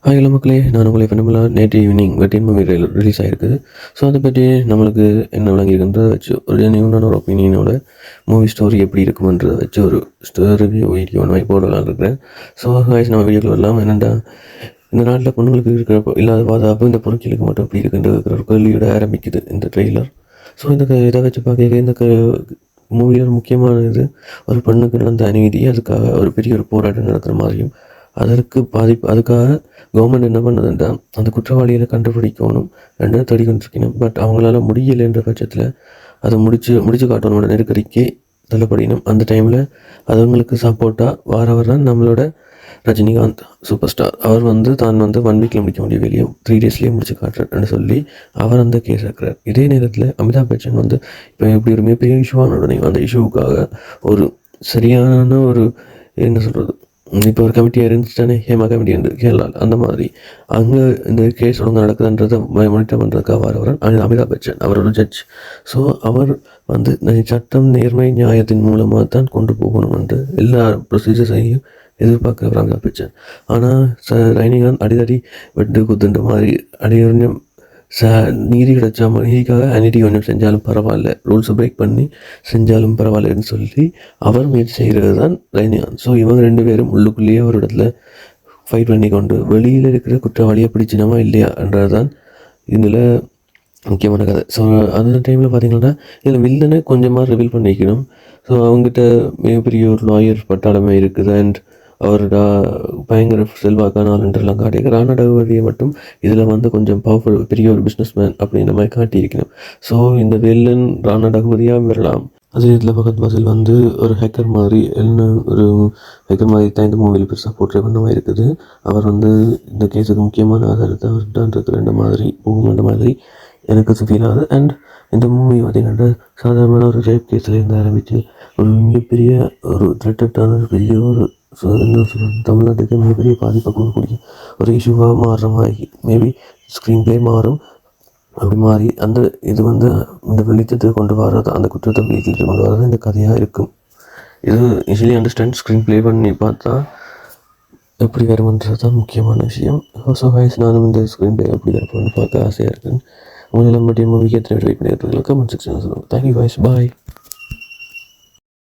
Hello மக்களே, நான் உங்களை பண்ணமுல்லா. நேற்று ஈவினிங் வெட்டின் மூவி ரிலீஸ் ஆகிருக்குது. ஸோ அதை பற்றி நம்மளுக்கு என்ன விளங்கியிருக்குன்றதை வச்சு ஒரு ஜென்யூனான ஒரு ஒப்பீனியனோட மூவி ஸ்டோரி எப்படி இருக்குமன்றதை வச்சு ஒரு ரிவ்யூ வீடியோ நான் போடலான்னு இருக்கிறேன். ஸோ காய்ஸ், நம்ம வீடியோவில் வரலாம். என்னென்னா, இந்த நாட்டில் பொண்ணுங்களுக்கு இருக்கிற இல்லாத பாதுகாப்பு இந்த பொருட்களுக்கு மட்டும் எப்படி இருக்குன்ற ஒரு கேள்வியோட ஆரம்பிக்குது இந்த ட்ரெய்லர். ஸோ இதை வச்சு பார்க்க இந்த மூவியில் முக்கியமானது ஒரு பெண்ணுக்கு நடந்த அநீதி, அதுக்காக ஒரு பெரிய ஒரு போராட்டம் நடக்கிற மாதிரியும், அதுக்காக கவர்மெண்ட் என்ன பண்ணுதுன்றா அந்த குற்றவாளிகளை கண்டுபிடிக்கணும் என்று தேடிக்கொண்டிருக்கணும். பட் அவங்களால முடியலைன்ற பட்சத்தில் அதை முடிச்சு காட்டணும்னோட நெருக்கடிக்கு தள்ளப்படினும். அந்த டைமில் அதுங்களுக்கு சப்போர்ட்டாக வாரவர் தான் நம்மளோட ரஜினிகாந்த் சூப்பர் ஸ்டார். அவர் தான் 1 வீக்கில் முடிக்க முடியும், வெளியே 3 டேஸ்லேயே முடிச்சு காட்டுறேன்னு சொல்லி அவர் அந்த கேஸ் இருக்கிறார். இதே நேரத்தில் அமிதாப் பச்சன் இப்போ எப்படி ஒரு மிகப்பெரிய இஷ்யூவான உடனே அந்த இஷ்யூவுக்காக ஒரு சரியான ஒரு என்ன சொல்கிறது, இப்போ ஒரு கமிட்டி இருந்துச்சுட்டானே, ஹேமா கமிட்டி இருந்து கேரளா, அந்த மாதிரி அங்கே இந்த கேஸ் ஒழுங்கு நடக்குதுன்றதை மானிட்டர் பண்ணுறதுக்காக வரவர் அமிதாப் பச்சன். அவர் ஒரு ஜட்ஜ். ஸோ அவர் சட்டம், நேர்மை, நியாயத்தின் மூலமாக தான் கொண்டு போகணும் என்று எல்லா ப்ரொசீஜர்ஸையும் எதிர்பார்க்குறவர் அமிதாப் பச்சன். ஆனால் ரஜினிகாந்த் அடிதடி வெட்டு குத்துன்ற மாதிரி அடியறிஞம் நீதி கிடைச்சா நீதிக்காக அநீதி கொஞ்சம் செஞ்சாலும் பரவாயில்ல, ரூல்ஸை பிரேக் பண்ணி செஞ்சாலும் பரவாயில்லன்னு சொல்லி அவர் முயற்சி செய்கிறது தான் ரஜினிகாந்த். ஸோ இவங்க 2 பேரும் உள்ளுக்குள்ளேயே ஒரு இடத்துல ஃபைட் பண்ணி கொண்டு வெளியில் இருக்கிற குற்றவாளியை பிடிச்சினமா இல்லையான்றது தான் இதில் முக்கியமான கதை. ஸோ அந்த டைமில் பார்த்தீங்கன்னா இதில் வில்லனை கொஞ்சமாக ரிவீல் பண்ணிக்கணும். ஸோ அவங்ககிட்ட மிகப்பெரிய ஒரு லாயர் பட்டாளமே இருக்குது. அண்ட் அவரோட பயங்கர செல்வாக்கான ஆளுன்றெல்லாம் காட்டியிருக்க ராணா ரகுபதியை மட்டும் இதில் கொஞ்சம் பவர்ஃபுல் பெரிய ஒரு பிஸ்னஸ் மேன் அப்படின்ற மாதிரி காட்டியிருக்கணும். ஸோ இந்த வில்லன் ராணா ரகுபதியாக வரலாம். அதே இதில் பகத் பாசில் ஒரு ஹேக்கர் மாதிரி, ஒரு ஹேக்கர் மாதிரி தான் இந்த மூவியில் பெருசாக போட்டு பண்ண மாதிரி இருக்குது. அவர் இந்த கேஸுக்கு முக்கியமான ஆதாரத்தை அவர் தான் இருக்கிற மாதிரி போகுன்ற மாதிரி எனக்கு ஃபீல் ஆகுது. அண்ட் இந்த மூவி பார்த்திங்கன்னா சாதாரணமான ஒரு ரேப் கேஸ்லேருந்து ஆரம்பித்து ஒரு மிகப்பெரிய ஒரு த்ரெட்டட்டான பெரிய ஒரு தமிழ்நாட்டுக்கு மிகப்பெரிய பாதிப்பை கொடுக்கக்கூடிய ஒரு இஷ்யூவாக மாறுற மாதிரி மேபி ஸ்க்ரீன் ப்ளே மாறும். அப்படி மாறி இது இந்த வெளிச்சத்தை கொண்டு வர்றது, அந்த குற்றத்தை வெளிச்சத்தை கொண்டு வர்றது இந்த கதையாக இருக்கும். இது ஈஸிலி அண்டர்ஸ்டாண்ட் ஸ்க்ரீன் ப்ளே பண்ணி பார்த்தா எப்படி வருமன்றது தான் முக்கியமான விஷயம். ஸோ கைஸ், நானும் இந்த ஸ்க்ரீன் ப்ளே எப்படி வரும்னு பார்க்க ஆசையாக இருக்குன்னு உங்களெல்லாம் மட்டும் மூவிக்கு எத்தனை வெயிட் பண்ணிட்டு கமெண்ட் செக்ஷனில் சொல்லுங்கள். தேங்க்யூ கைஸ், பாய்.